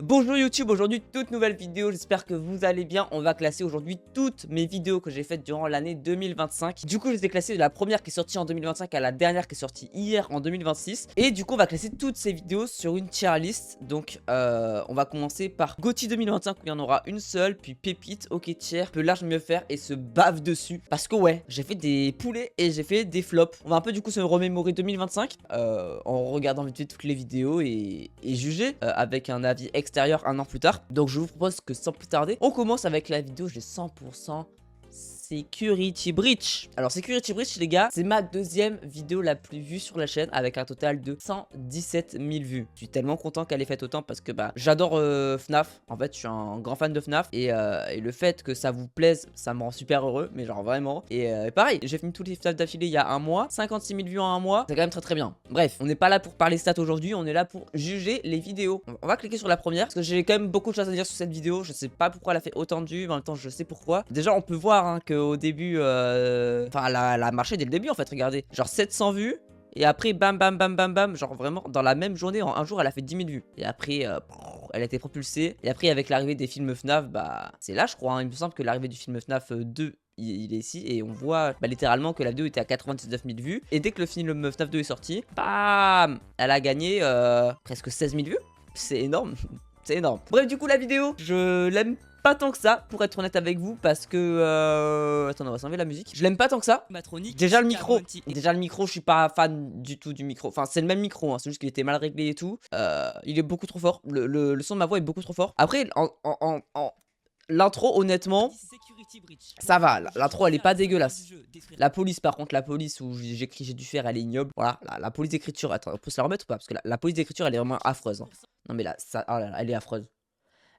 Bonjour YouTube, aujourd'hui toute nouvelle vidéo, j'espère que vous allez bien. On va classer aujourd'hui toutes mes vidéos que j'ai faites durant l'année 2025. Du coup je les ai classées de la première qui est sortie en 2025 à la dernière qui est sortie hier en 2026. Et du coup on va classer toutes ces vidéos sur une tier list. Donc on va commencer par GOTY 2025 où il y en aura une seule. Puis Pépite, OK tier, peut large mieux faire et se bave dessus. Parce que ouais, j'ai fait des poulets et j'ai fait des flops. On va un peu du coup se remémorer 2025 en regardant vite fait toutes les vidéos et juger avec un avis extérieur un an plus tard. Donc je vous propose que sans plus tarder, on commence avec la vidéo. J'ai 100% Security Breach. Alors Security Breach les gars, c'est ma deuxième vidéo la plus vue sur la chaîne avec un total de 117 000 vues. Je suis tellement content qu'elle ait fait autant parce que bah j'adore FNAF. En fait je suis un grand fan de FNAF et le fait que ça vous plaise, ça me rend super heureux, mais genre vraiment. Et pareil, j'ai fini tous les FNAF d'affilée il y a un mois, 56 000 vues en un mois, c'est quand même très bien. Bref, on n'est pas là pour parler stats aujourd'hui, on est là pour juger les vidéos. On va cliquer sur la première parce que j'ai quand même beaucoup de choses à dire sur cette vidéo. Je sais pas pourquoi elle a fait autant de vues, mais en même temps je sais pourquoi. Déjà on peut voir hein, que au début, enfin elle a marché dès le début en fait, regardez, genre 700 vues et après bam bam bam bam bam, genre vraiment dans la même journée, en un jour elle a fait 10 000 vues et après elle a été propulsée et après avec l'arrivée des films FNAF, bah c'est là je crois, hein, il me semble que l'arrivée du film FNAF 2 il est ici et on voit bah, littéralement que la vidéo était à 99 000 vues et dès que le film FNAF 2 est sorti, bam, elle a gagné presque 16 000 vues, c'est énorme. C'est énorme. Bref, du coup, la vidéo, je l'aime pas tant que ça, pour être honnête avec vous, parce que... Attends, on va s'enlever la musique. Je l'aime pas tant que ça. Déjà, le micro. Déjà, le micro, je suis pas fan du tout du micro. Enfin, c'est le même micro, hein, c'est juste qu'il était mal réglé et tout. Il est beaucoup trop fort. Le son de ma voix est beaucoup trop fort. Après, l'intro, honnêtement, ça va. L'intro, elle est pas dégueulasse. La police, par contre, la police où j'écris j'ai dû faire, elle est ignoble. Voilà, la police d'écriture. Attends, on peut se la remettre ou pas? Parce que la police d'écriture, elle est vraiment affreuse. Hein. Non, mais là, ça, oh là là, elle est affreuse.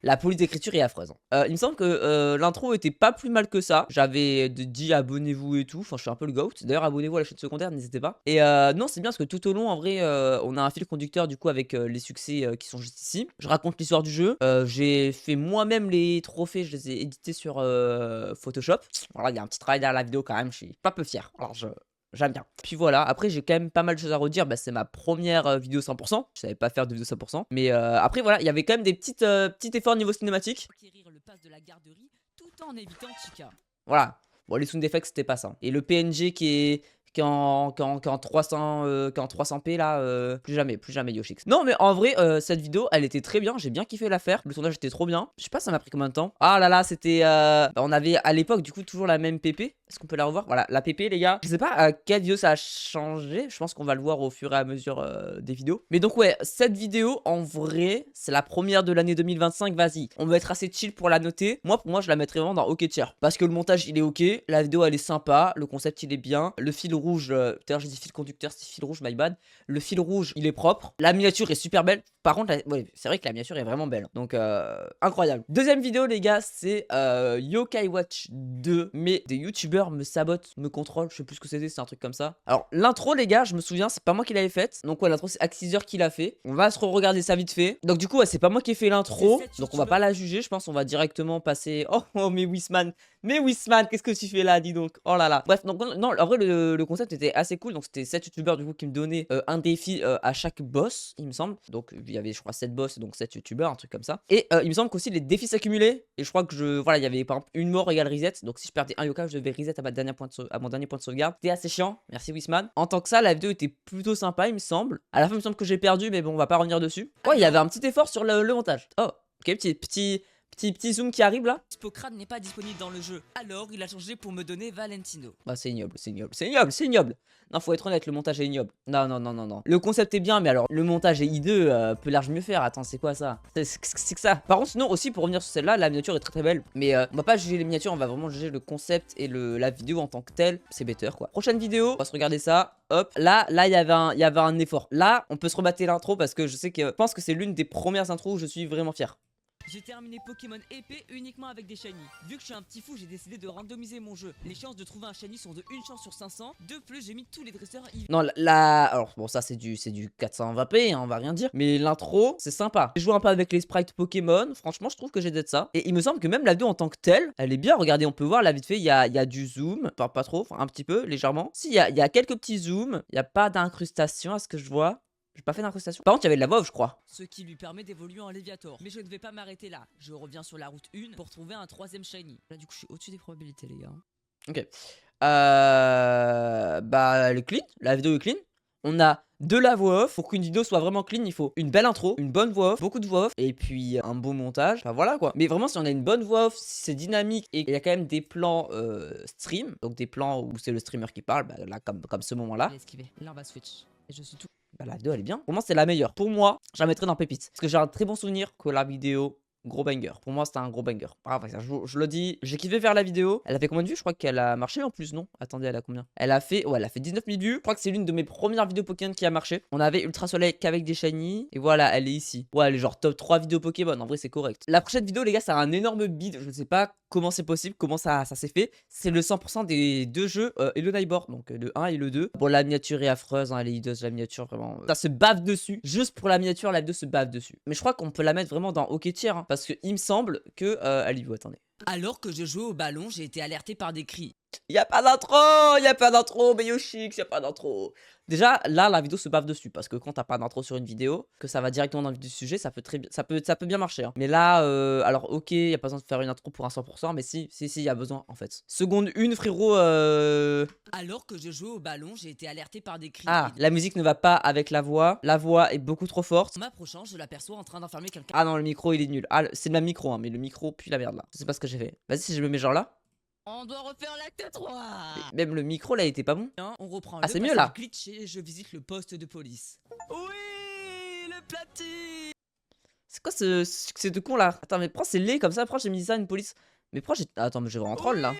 La police d'écriture est affreuse. Il me semble que l'intro était pas plus mal que ça. J'avais dit abonnez-vous et tout. Enfin, je suis un peu le goat. D'ailleurs, abonnez-vous à la chaîne secondaire, n'hésitez pas. Et non, c'est bien parce que tout au long, en vrai, on a un fil conducteur du coup avec les succès qui sont juste ici. Je raconte l'histoire du jeu. J'ai fait moi-même les trophées. Je les ai édités sur Photoshop. Voilà, il y a un petit travail derrière la vidéo quand même. Je suis pas peu fier. Alors, j'aime bien. Puis voilà, après j'ai quand même pas mal de choses à redire. Bah, c'est ma première vidéo 100%. Je savais pas faire de vidéo 100%. Mais après voilà, il y avait quand même des petits efforts niveau cinématique. Acquérir le pass de la garderie tout en évitant Chica. Voilà. Bon, les sound effects c'était pas ça. Et le PNG qui est en 300p là, plus jamais Yoshix. Non mais en vrai cette vidéo elle était très bien, j'ai bien kiffé la faire, le tournage était trop bien. Je sais pas ça m'a pris combien de temps. Ah là là c'était on avait à l'époque du coup toujours la même PP. Est-ce qu'on peut la revoir? Voilà la PP les gars. Je sais pas à quelle vidéo ça a changé, je pense qu'on va le voir au fur et à mesure des vidéos. Mais donc ouais, cette vidéo en vrai c'est la première de l'année 2025, vas-y. On va être assez chill pour la noter. Moi pour moi je la mettrais vraiment dans OK tier. Parce que le montage il est ok, la vidéo elle est sympa, le concept il est bien, le fil rouge, d'ailleurs j'ai dit fil conducteur, c'est fil rouge, my bad. Le fil rouge, il est propre. La miniature est super belle. Par contre, ouais, c'est vrai que la miniature est vraiment belle. Donc, incroyable. Deuxième vidéo, les gars, c'est Yokai Watch 2. Mais des youtubeurs me sabotent, me contrôlent. Je sais plus ce que c'était, c'est un truc comme ça. Alors, l'intro, les gars, je me souviens, c'est pas moi qui l'avais faite. Donc, ouais, l'intro, c'est Axeezer qui l'a fait. On va se re-regarder ça vite fait. Donc, du coup, ouais, c'est pas moi qui ai fait l'intro. Donc, on va pas la juger. Je pense on va directement passer. Oh, mais Wisman. Mais Wisman, qu'est-ce que tu fais là, dis donc? Oh là là. Bref, donc, non, en vrai, le concept était assez cool. Donc, c'était 7 youtubeurs, du coup, qui me donnaient un défi à chaque boss, il me semble. Donc, il y avait, je crois, 7 boss, donc 7 youtubeurs, un truc comme ça. Et il me semble qu'aussi les défis s'accumulaient. Et je crois que voilà, il y avait par exemple une mort égale reset. Donc, si je perdais un yokai, je devais reset à, mon dernier point de sauvegarde. C'était assez chiant. Merci, Wisman. En tant que ça, la vidéo était plutôt sympa, il me semble. À la fin, il me semble que j'ai perdu, mais bon, on va pas revenir dessus. Oh, il y avait un petit effort sur le montage. Oh, ok, petit zoom qui arrive là. Spocrate n'est pas disponible dans le jeu, alors il a changé pour me donner Valentino. Bah c'est ignoble, c'est ignoble. Non, faut être honnête, le montage est ignoble. Non. Le concept est bien, mais alors le montage est hideux, peut large mieux faire. Attends, c'est quoi ça? C'est que ça. Par contre, sinon aussi pour revenir sur celle-là, la miniature est très belle. Mais on va pas juger les miniatures, on va vraiment juger le concept et la vidéo en tant que telle. C'est better quoi. Prochaine vidéo, on va se regarder ça. Hop, là il y avait un effort. Là, on peut se rebattre l'intro parce que je pense que c'est l'une des premières intros où je suis vraiment fier. J'ai terminé Pokémon épée uniquement avec des shiny. Vu que je suis un petit fou, j'ai décidé de randomiser mon jeu. Les chances de trouver un shiny sont de 1 chance sur 500. De plus, j'ai mis tous les dresseurs IV. Non, alors bon, ça c'est du 420p, hein, on va rien dire. Mais l'intro, c'est sympa. J'ai joué un peu avec les sprites Pokémon. Franchement, je trouve que j'ai d'être ça. Et il me semble que même la vidéo en tant que telle, elle est bien. Regardez, on peut voir là vite fait, il y a du zoom. Enfin, pas trop, enfin un petit peu, légèrement. Si, il y a quelques petits zooms. Il n'y a pas d'incrustation à ce que je vois. J'ai pas fait d'incrustation. Par contre, il y avait de la voix off, je crois. Ce qui lui permet d'évoluer en Léviator. Mais je ne vais pas m'arrêter là. Je reviens sur la route 1 pour trouver un 3ème shiny. Là, du coup, je suis au-dessus des probabilités, les gars. Ok. Bah, elle est clean. La vidéo est clean. On a de la voix off. Pour qu'une vidéo soit vraiment clean, il faut une belle intro, une bonne voix off, beaucoup de voix off, et puis un beau montage. Enfin voilà quoi. Mais vraiment, si on a une bonne voix off, si c'est dynamique et il y a quand même des plans stream, donc des plans où c'est le streamer qui parle, bah, là, comme ce moment-là. Esquiver. Là, on va switch. Et je suis tout. Bah, la vidéo elle est bien. Pour moi, c'est la meilleure. Pour moi, je la mettrais dans Pépite. Parce que j'ai un très bon souvenir que la vidéo. Gros banger. Pour moi, c'était un gros banger. Ah, ouais, je le dis, j'ai kiffé faire la vidéo. Elle a fait combien de vues? Je crois qu'elle a marché en plus, non? Attendez, elle a combien? Elle a fait 19 000 vues. Je crois que c'est l'une de mes premières vidéos Pokémon qui a marché. On avait Ultra Soleil qu'avec des shiny. Et voilà, elle est ici. Ouais, elle est genre top 3 vidéos Pokémon. En vrai, c'est correct. La prochaine vidéo, les gars, ça a un énorme bid. Je ne sais pas comment c'est possible, comment ça s'est fait. C'est le 100% des deux jeux et le Nightbor. Donc le 1 et le 2. Bon, la miniature est affreuse. Hein, elle est hideuse, la miniature, vraiment. Ça se bave dessus. Juste pour la miniature, la vidéo se bave dessus. Mais je crois qu'on peut la mettre vraiment dans OK Tier. Hein, parce que il me semble que elle y vaut. Attendez. Alors que je jouais au ballon, j'ai été alerté par des cris. Y a pas d'intro, mais Yoshix, y a pas d'intro. Déjà, là, la vidéo se bave dessus parce que quand t'as pas d'intro sur une vidéo, que ça va directement dans le vif du sujet, ça peut très bien, ça peut bien marcher. Hein. Mais là, alors ok, y a pas besoin de faire une intro pour un 100%, mais si, y a besoin en fait. Seconde 1, frérot. Alors que je jouais au ballon, j'ai été alerté par des cris. Ah, la musique ne va pas avec la voix. La voix est beaucoup trop forte. En m'approchant, je l'aperçois en train d'enfermer quelqu'un. Ah non, le micro il est nul. Ah, c'est le même micro, hein, mais le micro pue la merde là. Je sais pas ce que j'ai fait. Vas-y, si je me mets genre là. On doit refaire l'acte 3. Même le micro là, il était pas bon. On reprend Ah, le c'est mieux, là. glitch et je visite le poste de police. Oui, le platine. C'est quoi ce succès de con là? Attends, mais pourquoi c'est laid comme ça? Pourquoi j'ai mis ça à une police? Mais pourquoi j'ai. Attends, mais je vais en troll là.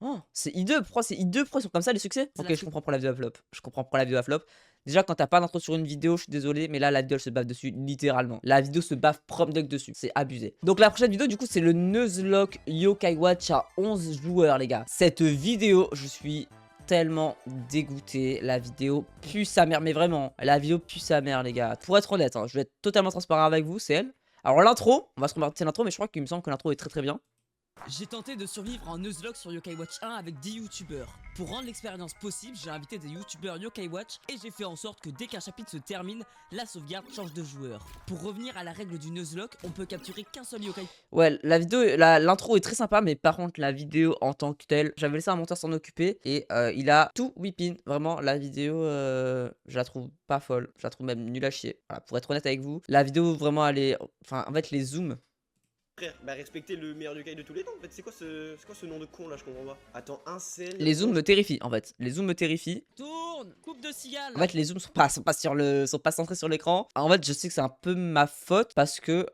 Oh, c'est I2, pourquoi c'est I2? Pourquoi ils sont comme ça les succès? Ok, je comprends pour la vidéo à flop. Je comprends pour la vidéo à flop. Déjà, quand t'as pas d'intro sur une vidéo, je suis désolé, mais là, la vidéo elle se bave dessus, littéralement. La vidéo se bave prom duck dessus. C'est abusé. Donc, la prochaine vidéo, du coup, c'est le Nuzlocke Yokai Watch à 11 joueurs, les gars. Cette vidéo, je suis tellement dégoûté. La vidéo pue sa mère, mais vraiment, la vidéo pue sa mère, les gars. Pour être honnête, hein, je vais être totalement transparent avec vous, c'est elle. Alors, l'intro, on va se remarquer l'intro, mais je crois qu'il me semble que l'intro est très très bien. J'ai tenté de survivre en Nuzlocke sur Yokai Watch 1 avec 10 youtubeurs. Pour rendre l'expérience possible, j'ai invité des youtubeurs Yokai Watch et j'ai fait en sorte que dès qu'un chapitre se termine, la sauvegarde change de joueur. Pour revenir à la règle du Nuzlocke, on peut capturer qu'un seul Yokai. Ouais, la vidéo, l'intro est très sympa, mais par contre, la vidéo en tant que telle, j'avais laissé un monteur s'en occuper et il a tout whippin. Vraiment, la vidéo, je la trouve pas folle. Je la trouve même nulle à chier. Voilà, pour être honnête avec vous, la vidéo, vraiment, elle est. Enfin, en fait, les zooms. Frère, bah respecter le meilleur yokai de tous les temps en fait, c'est quoi ce nom de con là, je comprends pas. Attends, un sel. Les zooms me terrifient en fait. Les zooms me terrifient. Tourne, coupe de cigale. En fait, les zooms sont pas centrés sur l'écran. En fait, je sais que c'est un peu ma faute parce que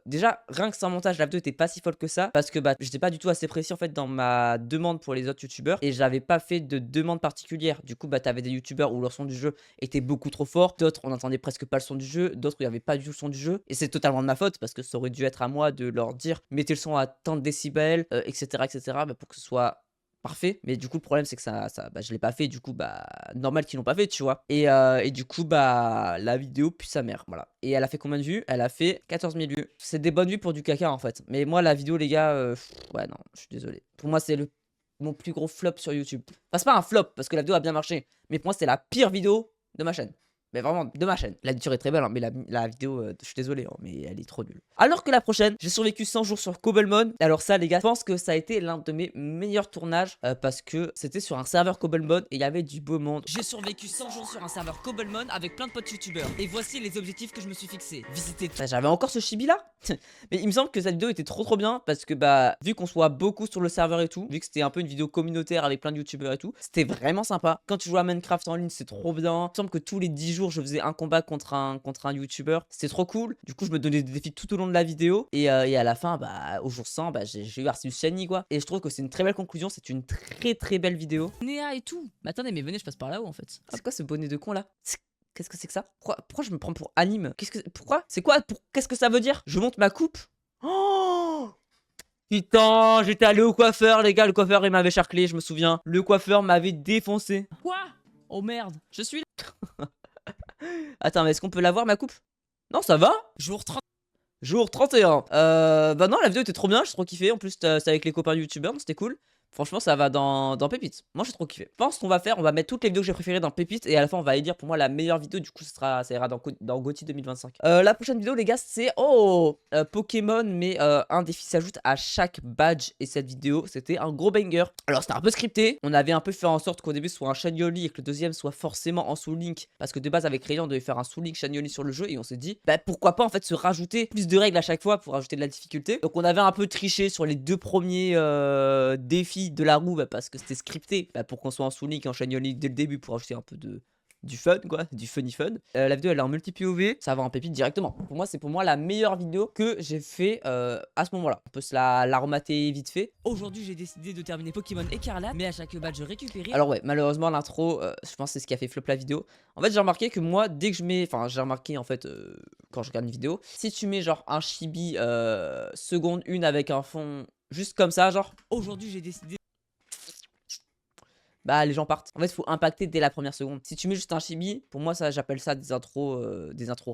déjà, rien que sans montage, la vidéo était pas si folle que ça. Parce que bah, j'étais pas du tout assez précis en fait dans ma demande pour les autres youtubeurs. Et j'avais pas fait de demande particulière. Du coup, bah, t'avais des youtubeurs où leur son du jeu était beaucoup trop fort. D'autres, on n'entendait presque pas le son du jeu. D'autres, il y avait pas du tout le son du jeu. Et c'est totalement de ma faute parce que ça aurait dû être à moi de leur dire mettez le son à tant de décibels, etc. bah, pour que ce soit parfait. Mais du coup, le problème, c'est que bah, je l'ai pas fait. Du coup, bah, normal qu'ils l'ont pas fait, tu vois. Et du coup, bah, la vidéo pue sa mère. Voilà. Et elle a fait combien de vues? Elle a fait 14 000 vues. C'est des bonnes vues pour du caca, en fait. Mais moi, la vidéo, les gars, ouais, non, je suis désolé. Pour moi, c'est mon plus gros flop sur YouTube. Enfin, c'est pas un flop parce que la vidéo a bien marché. Mais pour moi, c'est la pire vidéo de ma chaîne. Mais vraiment, de ma chaîne. La nature est très belle, hein, mais la vidéo, je suis désolé, hein, mais elle est trop nulle. Alors que la prochaine, j'ai survécu 100 jours sur Cobblemon. Alors ça, les gars, je pense que ça a été l'un de mes meilleurs tournages parce que c'était sur un serveur Cobblemon et il y avait du beau monde. J'ai survécu 100 jours sur un serveur Cobblemon avec plein de potes youtubeurs. Et voici les objectifs que je me suis fixés. Visiter tout. J'avais encore ce chibi là. Mais il me semble que cette vidéo était trop bien parce que bah vu qu'on soit beaucoup sur le serveur et tout, vu que c'était un peu une vidéo communautaire avec plein de youtubeurs et tout, c'était vraiment sympa. Quand tu joues à Minecraft en ligne, c'est trop bien. Il me semble que tous les 10 jours, je faisais un combat contre un youtubeur. C'était trop cool. Du coup, je me donnais des défis tout au long de la vidéo et à la fin, bah au jour 100, bah j'ai eu Arceus Shiny quoi. Et je trouve que c'est une très belle conclusion. C'est une très belle vidéo. Néa et tout. Mais attendez, mais venez, je passe par là-haut en fait. C'est quoi ce bonnet de con là? Qu'est-ce que c'est que ça? Pourquoi je me prends pour anime? Pourquoi? C'est quoi? Qu'est-ce que ça veut dire? Je monte ma coupe? Oh putain, j'étais allé au coiffeur, les gars. Le coiffeur, il m'avait charclé, je me souviens. Le coiffeur m'avait défoncé. Quoi? Oh merde, je suis là. Attends, mais est-ce qu'on peut la voir, ma coupe? Non, ça va? Jour 30. Jour 31. Bah non, la vidéo était trop bien, j'ai trop kiffé. En plus, c'était avec les copains youtubeurs, donc c'était cool. Franchement, ça va dans Pépite. Moi, j'ai trop kiffé. Je pense qu'on va faire, on va mettre toutes les vidéos que j'ai préférées dans Pépite et à la fin, on va élire pour moi la meilleure vidéo. Du coup, ça ira dans GOTY 2025. La prochaine vidéo, les gars, c'est Pokémon, mais un défi s'ajoute à chaque badge. Et cette vidéo, c'était un gros banger. Alors, c'était un peu scripté. On avait un peu fait en sorte qu'au début, ce soit un Shiny et que le deuxième soit forcément en Soul Link. Parce que de base, avec Rayon, on devait faire un Soul Link Shiny sur le jeu. Et on s'est dit, bah pourquoi pas en fait se rajouter plus de règles à chaque fois pour rajouter de la difficulté. Donc, on avait un peu triché sur les deux premiers défis de la roue, bah, parce que c'était scripté, bah, pour qu'on soit en Soul Link et en Shiny Link dès le début pour ajouter un peu du fun, quoi, du funny fun. La vidéo elle est en multi-POV, ça va en pépite directement. Pour moi, c'est pour moi la meilleure vidéo que j'ai fait à ce moment-là. On peut se la remater vite fait. Aujourd'hui, j'ai décidé de terminer Pokémon Écarlate, mais à chaque badge récupéré. Alors ouais, malheureusement l'intro, je pense que c'est ce qui a fait flop la vidéo. En fait, j'ai remarqué que moi, dès que je mets, enfin j'ai remarqué en fait quand je regarde une vidéo, si tu mets genre un chibi seconde 1 avec un fond juste comme ça, genre, Aujourd'hui, j'ai décidé. bah les gens partent. En fait, il faut impacter dès la première seconde. Si tu mets juste un chibi, pour moi, ça, j'appelle ça des intros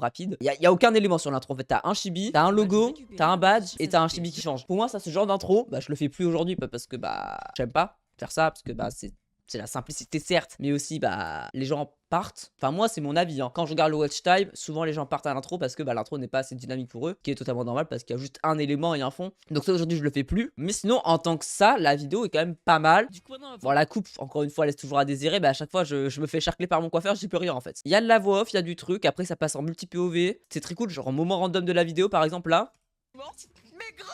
rapides. Y a aucun élément sur l'intro. En fait, t'as un chibi, t'as un logo, t'as un badge et t'as un chibi qui change. Pour moi, ça, ce genre d'intro, bah je le fais plus aujourd'hui parce que bah j'aime pas faire ça parce que bah c'est la simplicité certes, mais aussi bah les gens partent. Enfin moi c'est mon avis, hein. Quand je regarde le watch time, souvent les gens partent à l'intro parce que bah l'intro n'est pas assez dynamique pour eux, qui est totalement normal parce qu'il y a juste un élément et un fond. Donc ça aujourd'hui je le fais plus, mais sinon en tant que ça, la vidéo est quand même pas mal. Du coup, non, Bon la coupe, encore une fois, laisse toujours à désirer, bah à chaque fois je me fais charcler par mon coiffeur, j'ai plus rien en fait. Il y a de la voix off, il y a du truc, après ça passe en multi-POV, c'est très cool, genre en moment random de la vidéo par exemple là. mais gros.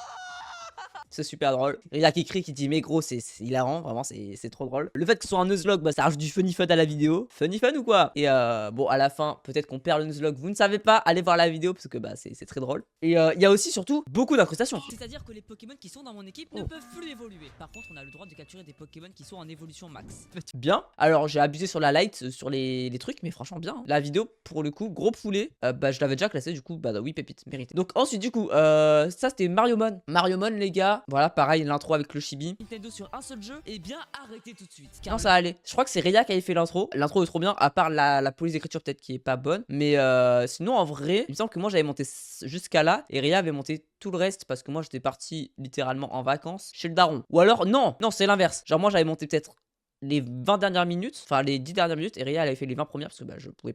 C'est super drôle. Il y a qui crie, qui dit mais gros, c'est hilarant, vraiment, c'est trop drôle. Le fait que ce soit un Nuzlocke, bah ça rajoute du funny fun à la vidéo. Funny fun ou quoi? Et bon, à la fin, peut-être qu'on perd le Nuzlocke, vous ne savez pas, allez voir la vidéo parce que bah c'est très drôle. Et il y a aussi surtout beaucoup d'incrustations. C'est-à-dire que les Pokémon qui sont dans mon équipe ne peuvent plus évoluer. Par contre, on a le droit de capturer des Pokémon qui sont en évolution max. Bien. Alors j'ai abusé sur la light, sur les trucs, mais franchement bien. La vidéo, pour le coup, gros poulet. Bah je l'avais déjà classé, du coup, bah oui, pépite, mérité. Donc ensuite, du coup, ça c'était Mariomon. Mariomon, les gars. Voilà, pareil, l'intro avec le chibi. Nintendo sur un seul jeu, et bien arrêtez tout de suite. Non, ça allait. Je crois que c'est Reya qui avait fait l'intro. L'intro est trop bien, à part la police d'écriture peut-être qui est pas bonne. Mais sinon, en vrai, il me semble que moi j'avais monté jusqu'à là et Reya avait monté tout le reste parce que moi j'étais parti littéralement en vacances chez le daron. Ou alors, non, c'est l'inverse. Genre, moi j'avais monté peut-être les 20 dernières minutes, enfin les 10 dernières minutes, et Ria elle avait fait les 20 premières parce que bah, je pouvais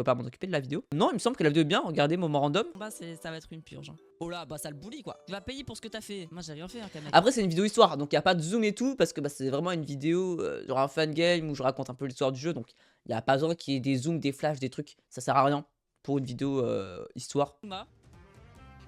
pas m'en occuper de la vidéo. Non, il me semble que la vidéo est bien, regardez, moment random. Bah ça va être une purge. Hein. Oh là, bah ça le bully quoi. Tu vas payer pour ce que t'as fait. Moi j'ai rien fait, hein, quand même. Après, c'est une vidéo histoire, donc il n'y a pas de zoom et tout, parce que bah, c'est vraiment une vidéo, genre un fan game où je raconte un peu l'histoire du jeu, donc il n'y a pas besoin qu'il y ait des zooms, des flashs, des trucs, ça sert à rien pour une vidéo histoire.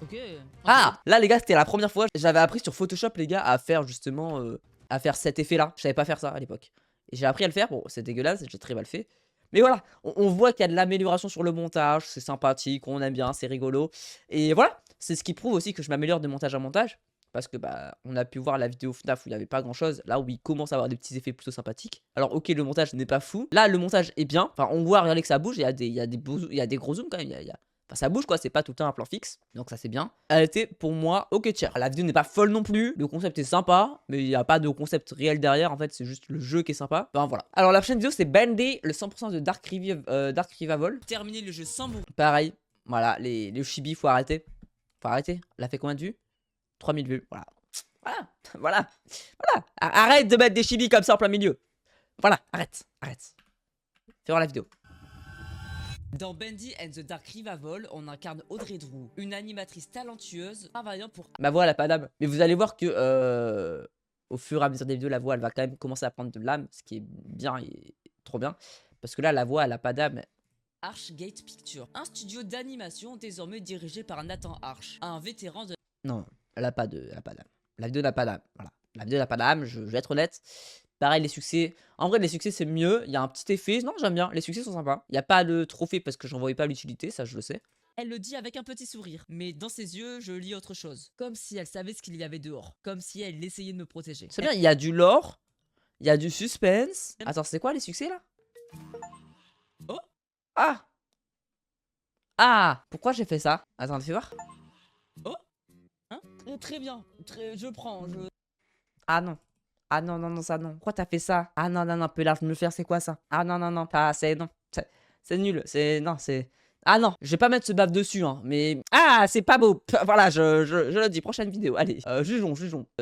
Ok. Ah, là les gars, c'était la première fois, j'avais appris sur Photoshop les gars à faire justement, à faire cet effet là, je savais pas faire ça à l'époque. Et j'ai appris à le faire, bon c'est dégueulasse, j'ai très mal fait. Mais voilà, on voit qu'il y a de l'amélioration sur le montage, c'est sympathique, on aime bien, c'est rigolo. Et voilà, c'est ce qui prouve aussi que je m'améliore de montage à montage. Parce que bah on a pu voir la vidéo FNAF où il n'y avait pas grand chose, là où il commence à avoir des petits effets plutôt sympathiques. Alors ok, le montage n'est pas fou, là le montage est bien, enfin on voit, regardez que ça bouge, il y a des gros zooms quand même, Enfin ça bouge quoi, c'est pas tout le temps un plan fixe, donc ça c'est bien. Elle était pour moi ok tier. La vidéo n'est pas folle non plus, le concept est sympa, mais il n'y a pas de concept réel derrière, en fait c'est juste le jeu qui est sympa. Enfin voilà. Alors la prochaine vidéo c'est Bandy, le 100% de Dark Revival. Terminer le jeu sans mourir. Pareil, voilà, les chibi faut arrêter. Faut arrêter. Elle a fait combien de vues? 3000 vues, voilà. Voilà. Arrête de mettre des chibis comme ça en plein milieu. Voilà, arrête. Fais voir la vidéo. Dans Bendy and the Dark Revival, on incarne Audrey Drew, une animatrice talentueuse travaillant pour... Ma voix elle a pas d'âme. Mais vous allez voir que au fur et à mesure des vidéos, la voix elle va quand même commencer à prendre de l'âme, ce qui est bien et trop bien. Parce que là, la voix elle a pas d'âme. Archgate Pictures, un studio d'animation désormais dirigé par Nathan Arch, un vétéran de... Non, elle a pas d'âme. La vidéo n'a pas d'âme. Voilà. La vidéo n'a pas d'âme, je vais être honnête. Pareil, les succès. En vrai, les succès, c'est mieux. Il y a un petit effet. Non, j'aime bien. Les succès sont sympas. Il n'y a pas de trophée parce que j'en voyais pas l'utilité, ça, je le sais. Elle le dit avec un petit sourire, mais dans ses yeux, je lis autre chose. Comme si elle savait ce qu'il y avait dehors. Comme si elle essayait de me protéger. C'est bien, il y a du lore. Il y a du suspense. Attends, c'est quoi les succès là? Oh. Ah, pourquoi j'ai fait ça? Attends, fais voir. Oh. Hein? Très bien. Je prends. Ah non. Ah non, ça non. Pourquoi t'as fait ça? Ah non, peu large me le faire, c'est quoi ça? Ah non, pas, c'est non. C'est nul. Non, c'est. Ah non, je vais pas mettre ce baf dessus, hein, mais... Ah, c'est pas beau. Voilà, je le dis, prochaine vidéo. Allez, jugeons.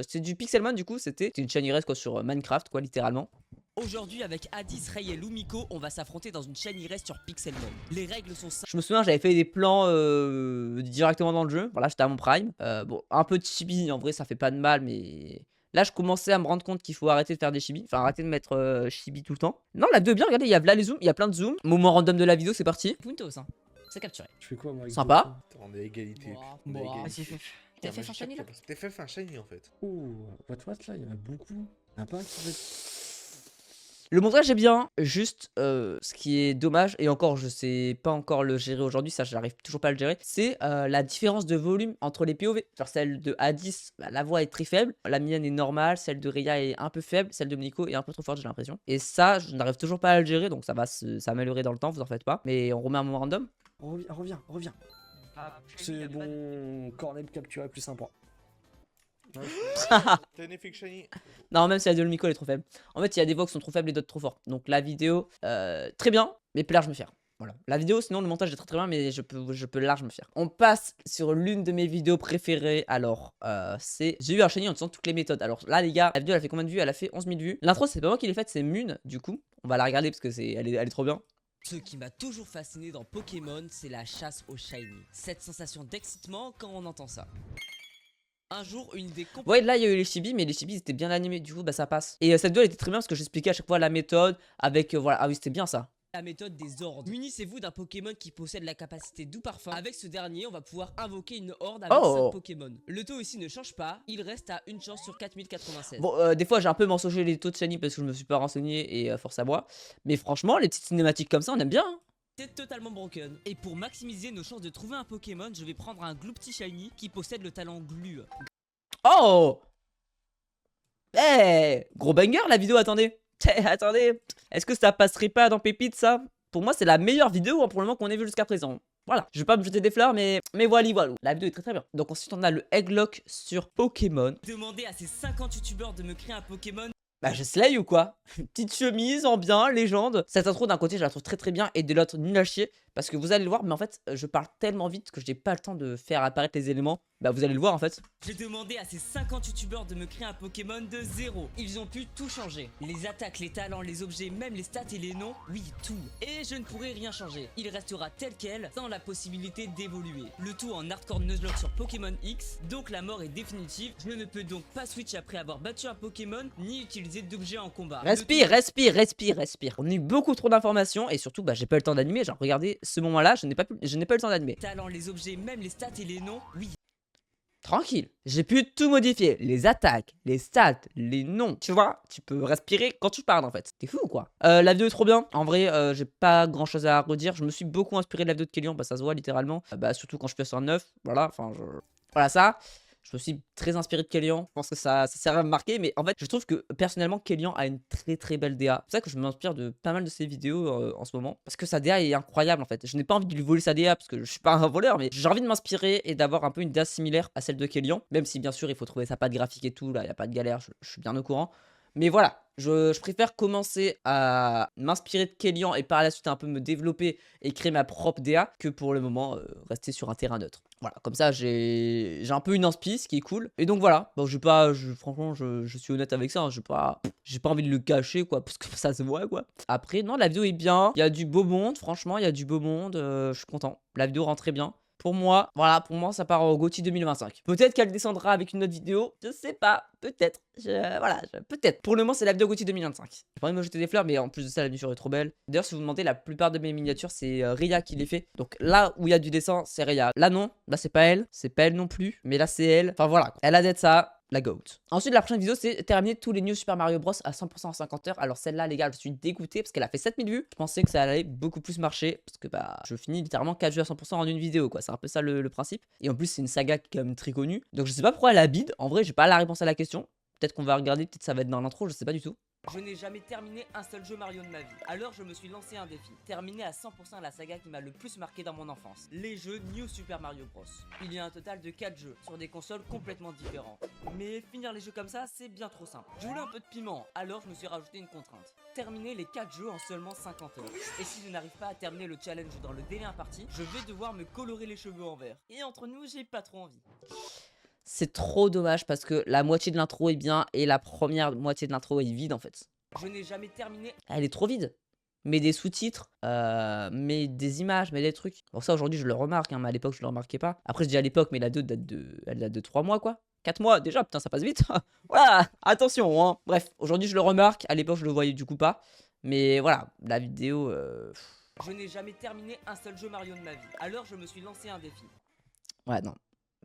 C'est du Pixelmon, du coup, c'était une chaîne IRS, quoi, sur Minecraft, quoi, littéralement. Aujourd'hui, avec Addis, Ray et Lumiko, on va s'affronter dans une chaîne IRS sur Pixelmon. Les règles sont simples. Je me souviens, j'avais fait des plans directement dans le jeu. Voilà, j'étais à mon prime. Bon, un peu de chibi, en vrai, ça fait pas de mal, mais... Là, je commençais à me rendre compte qu'il faut arrêter de faire des chibi. Enfin, arrêter de mettre chibi tout le temps. Non, la 2 bien, regardez, il y a là les zooms, il y a plein de zooms. Moment random de la vidéo, c'est parti. Puntos, hein. C'est capturé. Je fais quoi moi avec Sympa. Goku On est à égalité. Moi, On est à moi. égalité. T'as Ah, fait moi, un je shiny, là capte. T'as fait un shiny en fait. Ouh, what là, il y en a beaucoup. Il y en a pas un qui veut être... Le montage est bien, juste ce qui est dommage, et encore je sais pas encore le gérer aujourd'hui, ça j'arrive toujours pas à le gérer, c'est la différence de volume entre les POV. Genre celle de Addis, bah, la voix est très faible, la mienne est normale, celle de Rhea est un peu faible, celle de Nico est un peu trop forte j'ai l'impression. Et ça je n'arrive toujours pas à le gérer, donc ça va s'améliorer dans le temps, vous en faites pas. Mais on remet un moment random. Reviens. C'est bon, cornet capturé plus un point. T'as un effet shiny. Non, même si la de Nico elle est trop faible. En fait il y a des voix qui sont trop faibles et d'autres trop fortes. Donc la vidéo, très bien, mais peut large me faire. Voilà. La vidéo, sinon le montage est très bien, mais je peux large me faire. On passe sur l'une de mes vidéos préférées. Alors, c'est... J'ai eu un shiny en utilisant toutes les méthodes. Alors là, les gars, la vidéo, elle a fait combien de vues? Elle a fait 11 000 vues. L'intro, c'est pas moi qui l'ai faite, c'est Mun, du coup. On va la regarder parce que elle est trop bien. Ce qui m'a toujours fasciné dans Pokémon, c'est la chasse au shiny. Cette sensation d'excitement quand on entend ça. Un jour, une idée Ouais, là, il y a eu les chibis, mais les chibis étaient bien animés. Du coup, bah ça passe. Et cette vidéo, elle était très bien parce que j'expliquais à chaque fois la méthode avec... voilà. Ah oui, c'était bien ça. La méthode des hordes. Munissez-vous d'un Pokémon qui possède la capacité doux parfum. Avec ce dernier, on va pouvoir invoquer une horde avec 5 Pokémon. Le taux ici ne change pas, il reste à une chance sur 4096. Bon, des fois j'ai un peu mensongé les taux de shiny parce que je me suis pas renseigné et force à moi. Mais franchement, les petites cinématiques comme ça, on aime bien. Hein. C'est totalement broken. Et pour maximiser nos chances de trouver un Pokémon, je vais prendre un Gloopty Shiny qui possède le talent Glue. Oh! Eh! Gros banger la vidéo, attendez. Attendez, est-ce que ça passerait pas dans Pépite ça? Pour moi c'est la meilleure vidéo hein, pour le moment qu'on ait vu jusqu'à présent. Voilà, je vais pas me jeter des fleurs mais voilà. La vidéo est très bien. Donc ensuite on a le Egglock sur Pokémon. Demandez à ces 50 youtubeurs de me créer un Pokémon. Bah je slay ou quoi? Petite chemise en bien, légende. Cette intro d'un côté je la trouve très bien et de l'autre nul à chier. Parce que vous allez le voir mais en fait je parle tellement vite que je n'ai pas le temps de faire apparaître les éléments. Bah vous allez le voir en fait. J'ai demandé à ces 50 youtubeurs de me créer un Pokémon de zéro. Ils ont pu tout changer. Les attaques, les talents, les objets, même les stats et les noms. Oui, tout. Et je ne pourrai rien changer. Il restera tel quel, sans la possibilité d'évoluer. Le tout en hardcore nuzlocke sur Pokémon X. Donc la mort est définitive. Je ne peux donc pas switch après avoir battu un Pokémon, ni utiliser d'objets en combat. Respire. On a eu beaucoup trop d'informations et surtout bah j'ai pas eu le temps d'animer. Genre regardez ce moment là, je n'ai pas eu le temps d'animer. Talents, les objets, même les stats et les noms. Oui. Tranquille, j'ai pu tout modifier, les attaques, les stats, les noms, tu vois, tu peux respirer quand tu parles en fait, t'es fou ou quoi? La vidéo est trop bien, en vrai j'ai pas grand chose à redire, je me suis beaucoup inspiré de la vidéo de Kélian, bah ça se voit littéralement, bah surtout quand je fais sur un 9, voilà, enfin voilà ça. Je me suis très inspiré de Kélian, je pense que ça sert à me marquer, mais en fait je trouve que personnellement Kélian a une très belle DA. C'est pour ça que je m'inspire de pas mal de ses vidéos en ce moment, parce que sa DA est incroyable en fait. Je n'ai pas envie de lui voler sa DA parce que je suis pas un voleur, mais j'ai envie de m'inspirer et d'avoir un peu une DA similaire à celle de Kélian, même si bien sûr il faut trouver sa patte graphique et tout, là il n'y a pas de galère, je suis bien au courant. Mais voilà, je préfère commencer à m'inspirer de Kélian et par la suite un peu me développer et créer ma propre DA que pour le moment rester sur un terrain neutre. Voilà, comme ça j'ai un peu une inspi, ce qui est cool. Et donc voilà, bon, franchement je suis honnête avec ça, hein, j'ai pas envie de le cacher quoi, parce que ça se voit quoi. Après non, la vidéo est bien, il y a du beau monde, franchement il y a du beau monde, je suis content. La vidéo rend très bien. Pour moi, voilà, pour moi ça part au GOTY 2025. Peut-être qu'elle descendra avec une autre vidéo, je sais pas, peut-être. Peut-être. Pour le moment, c'est la vidéo GOTY 2025. J'ai pas envie de me jeter des fleurs, mais en plus de ça, la miniature est trop belle. D'ailleurs, si vous vous demandez, la plupart de mes miniatures, c'est Rhea qui les fait. Donc là où il y a du dessin, c'est Rhea. Là non, là c'est pas elle non plus, mais là c'est elle. Enfin voilà, elle a d'être ça. La GOAT. Ensuite, la prochaine vidéo, c'est terminer tous les New Super Mario Bros à 100% en 50 heures. Alors celle-là, les gars, je suis dégoûté parce qu'elle a fait 7000 vues. Je pensais que ça allait beaucoup plus marcher parce que bah, je finis littéralement 4 jeux à 100% en une vidéo, quoi. C'est un peu ça le principe. Et en plus, c'est une saga qui est quand même très connue. Donc je sais pas pourquoi elle a bide. En vrai, j'ai pas la réponse à la question. Peut-être qu'on va regarder, peut-être ça va être dans l'intro, je sais pas du tout. Je n'ai jamais terminé un seul jeu Mario de ma vie. Alors je me suis lancé un défi. Terminer à 100% la saga qui m'a le plus marqué dans mon enfance. Les jeux New Super Mario Bros. Il y a un total de 4 jeux sur des consoles complètement différentes. Mais finir les jeux comme ça, c'est bien trop simple. Je voulais un peu de piment, alors je me suis rajouté une contrainte. Terminer les 4 jeux en seulement 50 heures. Et si je n'arrive pas à terminer le challenge dans le délai imparti, je vais devoir me colorer les cheveux en vert. Et entre nous, j'ai pas trop envie. C'est trop dommage parce que la moitié de l'intro est bien et la première moitié de l'intro est vide en fait. Je n'ai jamais terminé. Elle est trop vide. Mais des sous-titres, mais des images, mais des trucs. Bon ça aujourd'hui je le remarque, hein, mais à l'époque je le remarquais pas. Après je dis à l'époque, mais la 2 elle date de 3 mois quoi. 4 mois déjà, putain ça passe vite. Voilà, attention hein. Bref, aujourd'hui je le remarque, à l'époque je le voyais du coup pas. Mais voilà, la vidéo... Je n'ai jamais terminé un seul jeu Mario de ma vie. Alors je me suis lancé un défi. Ouais non.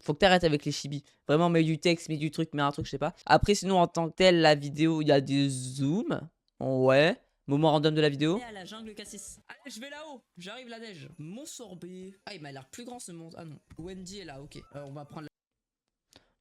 Faut que t'arrêtes avec les chibis. Vraiment, mets du texte, mets du truc, mets un truc, je sais pas. Après, sinon, en tant que tel, la vidéo, il y a des zooms. Ouais. Moment random de la vidéo. Allez à la jungle Cassis. Allez, je vais là-haut. J'arrive la neige. Mon sorbet. Ah, il m'a l'air plus grand ce monde. Ah non. Wendy est là, ok. On va prendre la...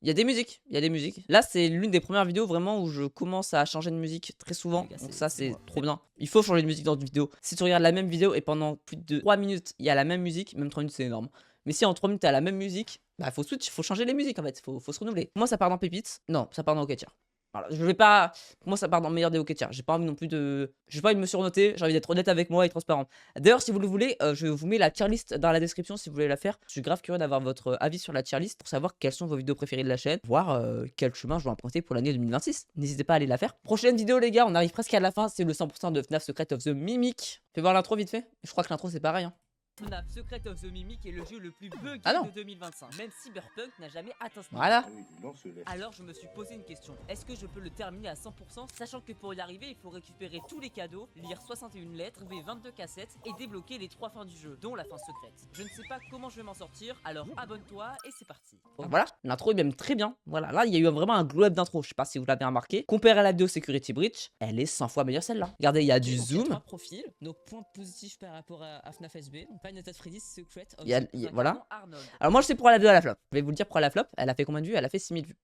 Il y a des musiques. Il y a des musiques. Là, c'est l'une des premières vidéos vraiment où je commence à changer de musique très souvent. Donc ça, c'est trop bien. Il faut changer de musique dans une vidéo. Si tu regardes la même vidéo et pendant plus de 3 minutes, il y a la même musique, même 3 minutes, c'est énorme. Mais si en 3 minutes, t'as la même musique, bah faut switch, faut changer les musiques en fait, faut se renouveler. Moi, ça part dans Pépites. Non, ça part dans Hockey Chair. Voilà, je vais pas. Moi, ça part dans le meilleur des Hockey Chair. J'ai pas envie non plus de. J'ai pas envie de me surnoter, j'ai envie d'être honnête avec moi et transparent. D'ailleurs, si vous le voulez, je vous mets la tier list dans la description si vous voulez la faire. Je suis grave curieux d'avoir votre avis sur la tier list pour savoir quelles sont vos vidéos préférées de la chaîne, voir quel chemin je dois emprunter pour l'année 2026. N'hésitez pas à aller la faire. Prochaine vidéo, les gars, on arrive presque à la fin. C'est le 100% de FNAF Secret of the Mimic. Fais voir l'intro vite fait. Je crois que l'intro c'est pareil. Hein. FNAF Secret of the Mimic est le jeu le plus buggé de 2025. Même Cyberpunk n'a jamais atteint ce niveau. Voilà. Alors je me suis posé une question. Est-ce que je peux le terminer à 100%, sachant que pour y arriver, il faut récupérer tous les cadeaux, lire 61 lettres, trouver 22 cassettes et débloquer les 3 fins du jeu, dont la fin secrète. Je ne sais pas comment je vais m'en sortir, alors abonne-toi et c'est parti. Voilà, l'intro est même très bien. Voilà, là il y a eu vraiment un glow up d'intro. Je sais pas si vous l'avez remarqué. Comparé à la vidéo Security Breach, elle est 100 fois meilleure celle-là. Regardez, il y a du zoom. 3 profils, donc point positif par rapport à FNAF SB. Donc Five Nights at Freddy's Secret of voilà. Alors moi je sais pourquoi la vidéo à la flop. Je vais vous le dire pourquoi la flop. Elle a fait combien de vues? Elle a fait 6000 vues.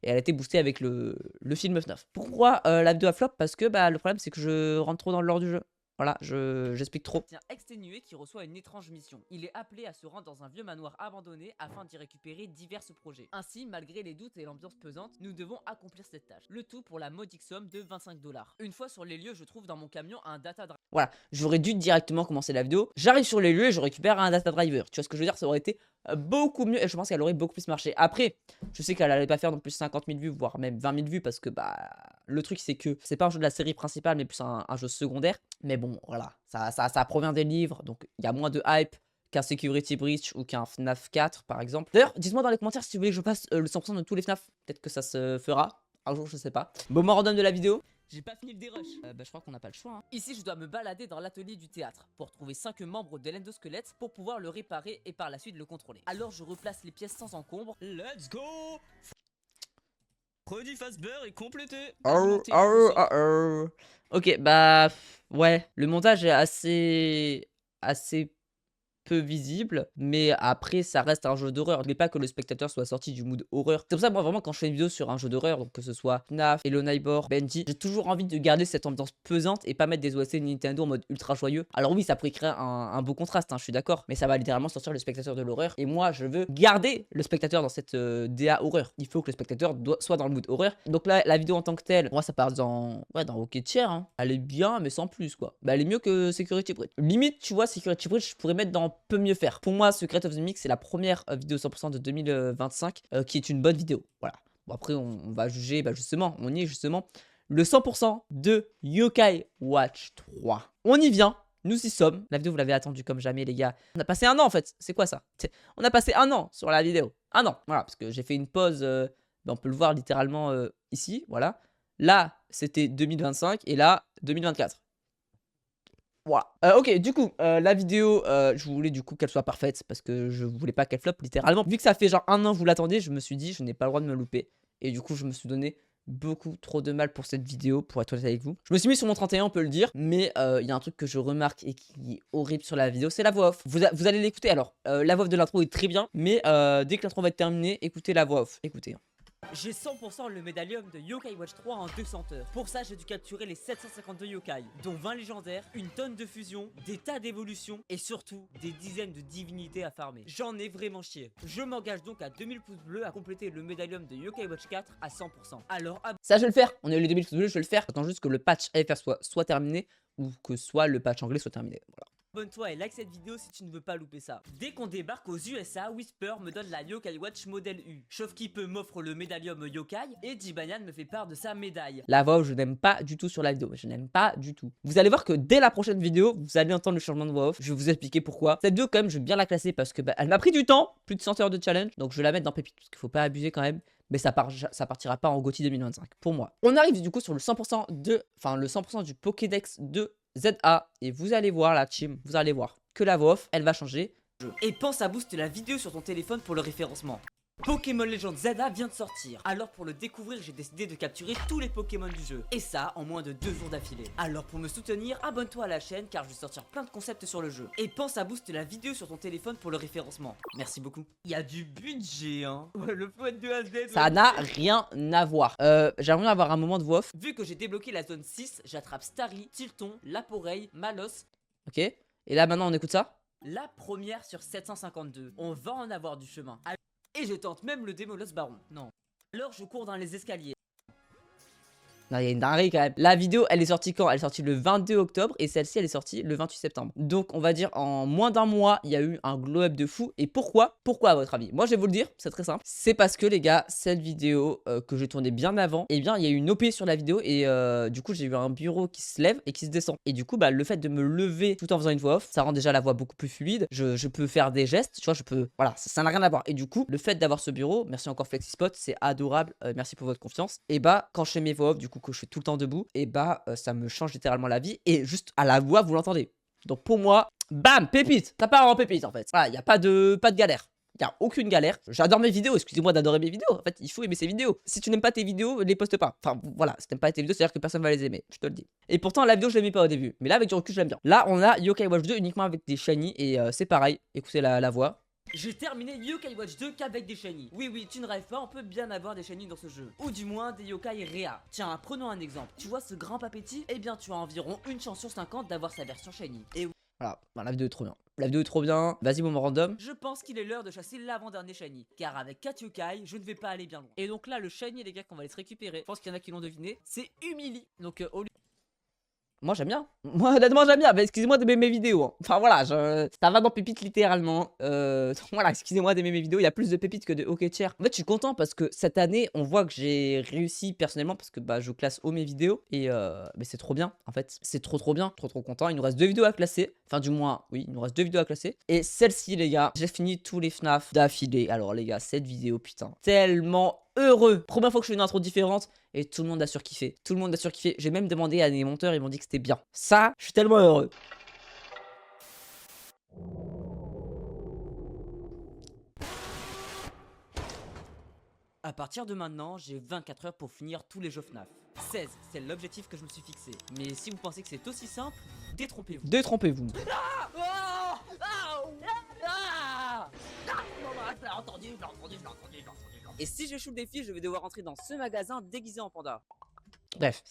Et elle a été boostée avec le film FNAF. Pourquoi la vidéo à flop? Parce que bah le problème c'est que je rentre trop dans le lore du jeu. Voilà, j'explique trop. C'est un exténué qui reçoit une étrange mission. Il est appelé à se rendre dans un vieux manoir abandonné afin d'y récupérer divers projets. Ainsi, malgré les doutes et l'ambiance pesante, nous devons accomplir cette tâche. Le tout pour la modique somme de 25 $. Une fois sur les lieux, je trouve dans mon camion un data driver. Voilà, j'aurais dû directement commencer la vidéo. J'arrive sur les lieux et je récupère un data driver. Tu vois ce que je veux dire? Ça aurait été beaucoup mieux et je pense qu'elle aurait beaucoup plus marché. Après, je sais qu'elle allait pas faire non plus 50 000 vues, voire même 20 000 vues parce que bah le truc c'est que c'est pas un jeu de la série principale mais plus un jeu secondaire. Mais bon, voilà, ça provient des livres, donc il y a moins de hype qu'un Security Breach ou qu'un FNAF 4 par exemple. D'ailleurs, dites-moi dans les commentaires si vous voulez que je fasse le 100% de tous les FNAF. Peut-être que ça se fera un jour, je sais pas. Moment random de la vidéo. J'ai pas fini le dérush. Bah je crois qu'on n'a pas le choix. Hein. Ici, je dois me balader dans l'atelier du théâtre pour trouver 5 membres de l'endosquelette pour pouvoir le réparer et par la suite le contrôler. Alors je replace les pièces sans encombre. Let's go. Produit Fazbear est complété. Ok, bah ouais, le montage est assez peu visible, mais après ça reste un jeu d'horreur. N'oubliez pas que le spectateur soit sorti du mood horreur. C'est pour ça moi vraiment quand je fais une vidéo sur un jeu d'horreur, donc que ce soit FNAF, Hello Neighbor, Benji, j'ai toujours envie de garder cette ambiance pesante et pas mettre des OST Nintendo en mode ultra joyeux. Alors oui, ça pourrait créer un beau contraste, hein, je suis d'accord, mais ça va littéralement sortir le spectateur de l'horreur et moi je veux garder le spectateur dans cette DA horreur. Il faut que le spectateur soit dans le mood horreur. Donc là la vidéo en tant que telle, moi ça part dans Hockey Chair, hein. Elle est bien mais sans plus quoi. Bah elle est mieux que Security Breach. Limite tu vois Security Breach je pourrais mettre dans peut mieux faire. Pour moi, Secret of the Mix, c'est la première vidéo 100% de 2025 qui est une bonne vidéo. Voilà. Bon, après, on va juger, bah justement, on y est justement. Le 100% de Yokai Watch 3. On y vient. Nous y sommes. La vidéo, vous l'avez attendue comme jamais, les gars. On a passé un an, en fait. C'est quoi ça? On a passé un an sur la vidéo. Un an. Voilà, parce que j'ai fait une pause. On peut le voir littéralement ici. Voilà. Là, c'était 2025 et là, 2024. Voilà. Ok, du coup, la vidéo, je voulais du coup qu'elle soit parfaite parce que je voulais pas qu'elle floppe littéralement. Vu que ça fait genre un an que vous l'attendez, je me suis dit, je n'ai pas le droit de me louper. Et du coup, je me suis donné beaucoup trop de mal pour cette vidéo, pour être honnête avec vous. Je me suis mis sur mon 31, on peut le dire, mais il y a un truc que je remarque et qui est horrible sur la vidéo, c'est la voix off. Vous allez l'écouter alors. La voix off de l'intro est très bien, mais dès que l'intro va être terminée, écoutez la voix off. Écoutez. J'ai 100% le médaillum de Yokai Watch 3 en 200 heures. Pour ça, j'ai dû capturer les 752 yokai, dont 20 légendaires, une tonne de fusions, des tas d'évolutions et surtout des dizaines de divinités à farmer. J'en ai vraiment chié. Je m'engage donc à 2000 pouces bleus à compléter le médaillum de Yokai Watch 4 à 100%. Alors, Ça, je vais le faire. On a eu les 2000 pouces bleus, je vais le faire. J'attends juste que le patch FR soit terminé ou que soit le patch anglais soit terminé. Voilà. abonne-toi et like cette vidéo si tu ne veux pas louper ça. Dès qu'on débarque aux USA, Whisper me donne la Yokai Watch modèle U. Chauve-qui-peut m'offre le médaillum Yokai et Jibanyan me fait part de sa médaille. La voix off, je n'aime pas du tout sur la vidéo. Je n'aime pas du tout. Vous allez voir que dès la prochaine vidéo, vous allez entendre le changement de voix off. Je vais vous expliquer pourquoi. Cette vidéo, quand même, je vais bien la classer parce que elle m'a pris du temps. Plus de 100 heures de challenge. Donc je vais la mettre dans Pépite parce qu'il faut pas abuser quand même. Mais ça partira pas en GOTY 2025 pour moi. On arrive du coup sur le 100% le 100% du Pokédex de ZA. Et vous allez voir la team, vous allez voir que la voix off, elle va changer. Et pense à booster la vidéo sur ton téléphone pour le référencement. Pokémon Legends Zelda vient de sortir. Alors pour le découvrir, j'ai décidé de capturer tous les Pokémon du jeu. Et ça en moins de 2 jours d'affilée. Alors pour me soutenir, abonne-toi à la chaîne car je vais sortir plein de concepts sur le jeu. Et pense à booster la vidéo sur ton téléphone pour le référencement. Merci beaucoup. Il y a du budget hein. Ouais, le poète de AZ. Ça n'a rien à voir. J'aimerais avoir un moment de voix off. Vu que j'ai débloqué la zone 6, j'attrape Starry, Tilton, Laporeille, Malos. Ok. Et là maintenant on écoute ça. La première sur 752. On va en avoir du chemin. Et je tente même le Démolos Baron. Non. Alors je cours dans les escaliers. Non, il y a une dinguerie quand même. La vidéo, elle est sortie quand? Elle est sortie le 22 octobre et celle-ci, elle est sortie le 28 septembre. Donc, on va dire en moins d'un mois, il y a eu un glow-up de fou. Et pourquoi? Pourquoi à votre avis? Moi, je vais vous le dire, c'est très simple. C'est parce que les gars, cette vidéo que j'ai tournée bien avant, eh bien, il y a eu une OP sur la vidéo et du coup, j'ai eu un bureau qui se lève et qui se descend. Et du coup, bah, le fait de me lever tout en faisant une voix off, ça rend déjà la voix beaucoup plus fluide. Je peux faire des gestes, tu vois, je peux... Voilà, ça n'a rien à voir. Et du coup, le fait d'avoir ce bureau, merci encore FlexiSpot, c'est adorable. Merci pour votre confiance. Et bah, quand je fais mes voix off, du coup, que je suis tout le temps debout, et bah ça me change littéralement la vie et juste à la voix vous l'entendez. Donc pour moi, bam, pépite, ça part en pépite en fait. Voilà, il n'y a pas de galère. Il n'y a aucune galère. J'adore mes vidéos, excusez-moi d'adorer mes vidéos. En fait, il faut aimer ces vidéos. Si tu n'aimes pas tes vidéos, les poste pas. Enfin voilà, si tu n'aimes pas tes vidéos, c'est-à-dire que personne va les aimer, je te le dis. Et pourtant, la vidéo, je l'aimais pas au début. Mais là, avec du recul, je l'aime bien. Là, on a Yokai Watch 2 uniquement avec des shiny et c'est pareil. Écoutez la voix. J'ai terminé Yokai Watch 2 qu'avec des shiny. Oui, tu ne rêves pas, on peut bien avoir des shiny dans ce jeu. Ou du moins des yokai réa. Tiens, prenons un exemple. Tu vois ce grand papéti? Eh bien, tu as environ une chance sur 50 d'avoir sa version shiny. Et Voilà, bah, la vidéo est trop bien. La vidéo est trop bien. Vas-y, moment random. je pense qu'il est l'heure de chasser l'avant-dernier shiny. Car avec 4 yokai, je ne vais pas aller bien loin. Et donc là, le shiny, les gars, qu'on va aller se récupérer, je pense qu'il y en a qui l'ont deviné, c'est Humili. Donc au lieu... Moi j'aime bien. Moi honnêtement j'aime bien. Mais excusez-moi d'aimer mes vidéos. Hein. Enfin voilà, ça va dans pépite littéralement. Voilà, excusez-moi d'aimer mes vidéos. Il y a plus de pépites que de hockey chair. En fait je suis content parce que cette année on voit que j'ai réussi personnellement parce que bah je classe haut mes vidéos et mais c'est trop bien. En fait c'est trop bien. Trop content. Il nous reste 2 vidéos à classer. Enfin du moins oui il nous reste 2 vidéos à classer. Et celle-ci les gars, j'ai fini tous les FNAF d'affilée. Alors les gars cette vidéo putain tellement heureux. Première fois que je fais une intro différente et tout le monde a surkiffé. Tout le monde a surkiffé. J'ai même demandé à des monteurs, ils m'ont dit que c'était bien. Ça, je suis tellement heureux. À partir de maintenant, j'ai 24 heures pour finir tous les jeux FNAF. 16, c'est l'objectif que je me suis fixé. Mais si vous pensez que c'est aussi simple, détrompez-vous. Détrompez-vous. Et si j'échoue le défi, je vais devoir entrer dans ce magasin déguisé en panda. Bref.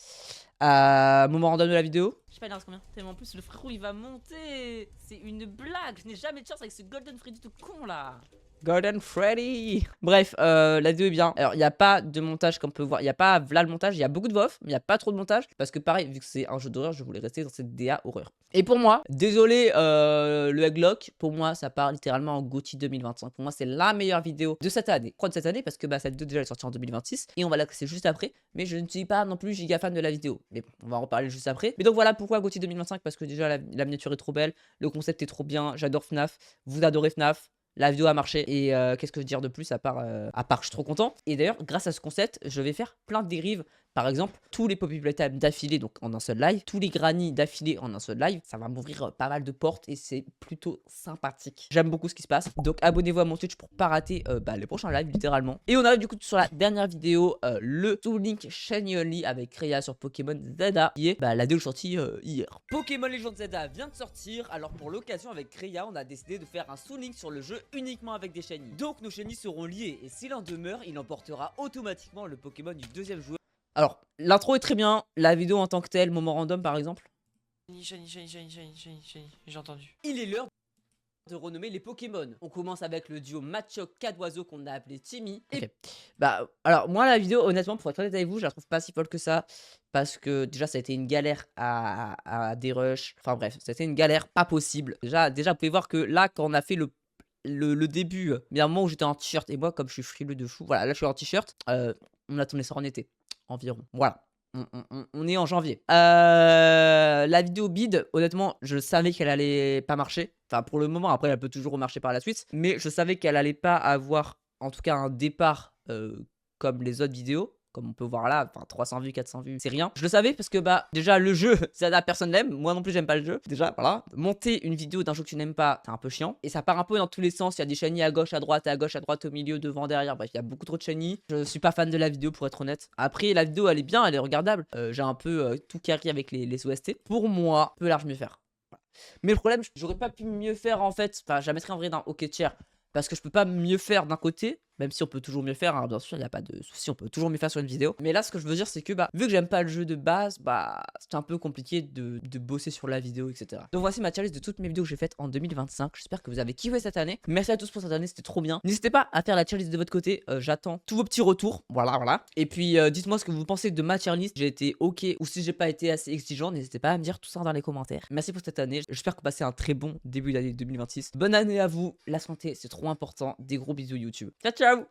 Moment random de la vidéo. Je sais pas, il en reste combien? Tellement en plus, le frérot il va monter. C'est une blague. Je n'ai jamais de chance avec ce Golden Freddy tout con là. Golden Freddy. Bref, la vidéo est bien. Alors, il n'y a pas de montage comme on peut voir. Il n'y a pas là le montage. Il y a beaucoup de voix off, mais il n'y a pas trop de montage. Parce que pareil, vu que c'est un jeu d'horreur, je voulais rester dans cette DA horreur. Et pour moi, désolé le Egglock, pour moi, ça part littéralement en GOTY 2025. Pour moi, c'est la meilleure vidéo de cette année. Pourquoi de cette année? Parce que bah, cette vidéo déjà elle est sortie en 2026. Et on va la classer juste après. Mais je ne suis pas non plus giga fan de la vidéo. Mais bon, on va en reparler juste après. Mais donc voilà pourquoi GOTY 2025. Parce que déjà, la miniature est trop belle. Le concept est trop bien. J'adore FNAF. Vous adorez FNAF. La vidéo a marché et qu'est-ce que je veux dire de plus à part je suis trop content. Et d'ailleurs grâce à ce concept je vais faire plein de dérives. Par par exemple, tous les Poppy Playtime d'affilée, donc en un seul live, tous les Granny d'affilée en un seul live, ça va m'ouvrir pas mal de portes et c'est plutôt sympathique. J'aime beaucoup ce qui se passe. Donc abonnez-vous à mon Twitch pour pas rater les prochains lives littéralement. Et on arrive du coup sur la dernière vidéo, le Soul Link Shiny Only avec Kreia sur Pokémon Zelda, qui est la vidéo sortie hier. Pokémon Legend Zelda vient de sortir, alors pour l'occasion avec Kreia, on a décidé de faire un Soul Link sur le jeu uniquement avec des Shiny. Donc nos Shiny seront liés et s'il en demeure, il emportera automatiquement le Pokémon du deuxième joueur. Alors, l'intro est très bien, la vidéo en tant que telle, moment random par exemple. Shiny, j'ai entendu. Il est l'heure de renommer les Pokémon. On commence avec le duo Machoke Cadouazo qu'on a appelé Timmy. Ok. Alors moi la vidéo, honnêtement, pour être honnête avec vous, je la trouve pas si folle que ça. Parce que déjà ça a été une galère à dérush. Enfin bref, ça a été une galère pas possible. Déjà vous pouvez voir que là, quand on a fait le début, il y a un moment où j'étais en t-shirt. Et moi, comme je suis frileux de fou, voilà, là je suis en t-shirt. On a tourné ça en été, environ. Voilà. On est en janvier. La vidéo bid, honnêtement, je savais qu'elle allait pas marcher. Enfin, pour le moment, après, elle peut toujours remarcher par la suite. Mais je savais qu'elle allait pas avoir, en tout cas, un départ comme les autres vidéos. Comme on peut voir là, enfin 300 vues, 400 vues, c'est rien. Je le savais parce que déjà le jeu, ça personne l'aime. Moi non plus j'aime pas le jeu. Déjà voilà. Monter une vidéo d'un jeu que tu n'aimes pas, c'est un peu chiant. Et ça part un peu dans tous les sens. Il y a des shiny à gauche, à droite, au milieu, devant, derrière. Bref, il y a beaucoup trop de shiny. Je suis pas fan de la vidéo pour être honnête. Après la vidéo elle est bien, elle est regardable. J'ai un peu tout carré avec les OST. Pour moi, peut large mieux faire. Voilà. Mais le problème, j'aurais pas pu mieux faire en fait. Enfin, je la mettrais en vrai dans OK Tier. Parce que je peux pas mieux faire d'un côté, même si on peut toujours mieux faire, hein, bien sûr, il n'y a pas de souci, on peut toujours mieux faire sur une vidéo. Mais là, ce que je veux dire, c'est que vu que j'aime pas le jeu de base, c'est un peu compliqué de bosser sur la vidéo, etc. Donc voici ma tier list de toutes mes vidéos que j'ai faites en 2025. J'espère que vous avez kiffé cette année. Merci à tous pour cette année, c'était trop bien. N'hésitez pas à faire la tier list de votre côté, j'attends tous vos petits retours. Voilà. Et puis dites-moi ce que vous pensez de ma tier list, j'ai été ok ou si j'ai pas été assez exigeant, n'hésitez pas à me dire tout ça dans les commentaires. Merci pour cette année, j'espère que vous passez un très bon début d'année 2026. Bonne année à vous, la santé c'est trop important, des gros bisous YouTube. Ciao ciao.